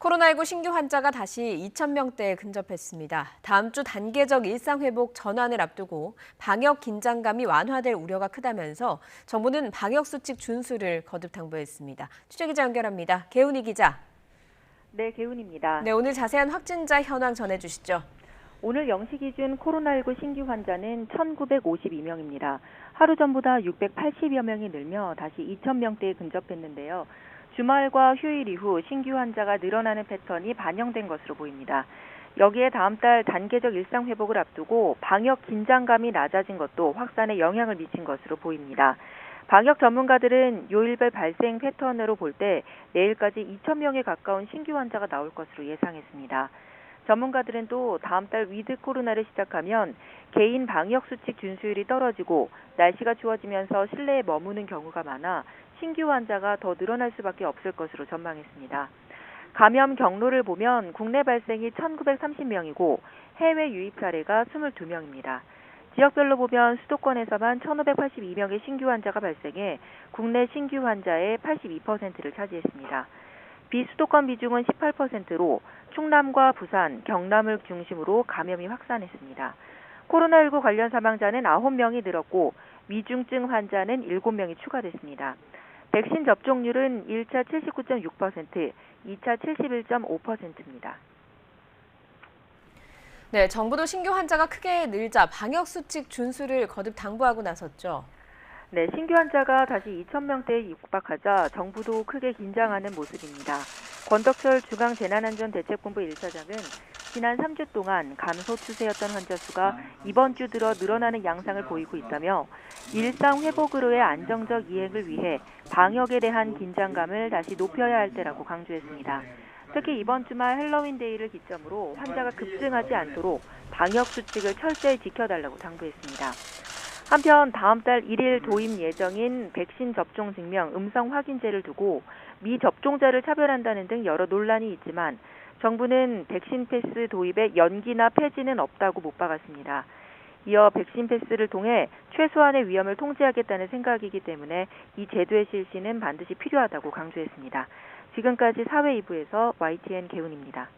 코로나19 신규 환자가 다시 2,000명대에 근접했습니다. 다음 주 단계적 일상회복 전환을 앞두고 방역 긴장감이 완화될 우려가 크다면서 정부는 방역수칙 준수를 거듭 당부했습니다. 취재기자 연결합니다. 개훈이 기자. 네, 개훈입니다. 네, 오늘 자세한 확진자 현황 전해주시죠. 오늘 0시 기준 코로나19 신규 환자는 1,952명입니다. 하루 전보다 680여 명이 늘며 다시 2,000명대에 근접했는데요. 주말과 휴일 이후 신규 환자가 늘어나는 패턴이 반영된 것으로 보입니다. 여기에 다음 달 단계적 일상 회복을 앞두고 방역 긴장감이 낮아진 것도 확산에 영향을 미친 것으로 보입니다. 방역 전문가들은 요일별 발생 패턴으로 볼 때 내일까지 2,000명에 가까운 신규 환자가 나올 것으로 예상했습니다. 전문가들은 또 다음 달 위드 코로나를 시작하면 개인 방역 수칙 준수율이 떨어지고 날씨가 추워지면서 실내에 머무는 경우가 많아 신규 환자가 더 늘어날 수밖에 없을 것으로 전망했습니다. 감염 경로를 보면 국내 발생이 1,930명이고 해외 유입 사례가 22명입니다. 지역별로 보면 수도권에서만 1,582명의 신규 환자가 발생해 국내 신규 환자의 82%를 차지했습니다. 비수도권 비중은 18%로 충남과 부산, 경남을 중심으로 감염이 확산했습니다. 코로나19 관련 사망자는 9명이 늘었고 위중증 환자는 7명이 추가됐습니다. 백신 접종률은 1차 79.6%, 2차 71.5%입니다. 네, 정부도 신규 환자가 크게 늘자 방역수칙 준수를 거듭 당부하고 나섰죠. 네, 신규 환자가 다시 2,000명대에 육박하자 정부도 크게 긴장하는 모습입니다. 권덕철 중앙재난안전대책본부 1차장은 지난 3주 동안 감소 추세였던 환자 수가 이번 주 들어 늘어나는 양상을 보이고 있다며 일상 회복으로의 안정적 이행을 위해 방역에 대한 긴장감을 다시 높여야 할 때라고 강조했습니다. 특히 이번 주말 헬로윈 데이를 기점으로 환자가 급증하지 않도록 방역 수칙을 철저히 지켜달라고 당부했습니다. 한편 다음 달 1일 도입 예정인 백신 접종 증명 음성 확인제를 두고 미접종자를 차별한다는 등 여러 논란이 있지만 정부는 백신 패스 도입에 연기나 폐지는 없다고 못 박았습니다. 이어 백신 패스를 통해 최소한의 위험을 통제하겠다는 생각이기 때문에 이 제도의 실시는 반드시 필요하다고 강조했습니다. 지금까지 사회 2부에서 YTN 개훈입니다.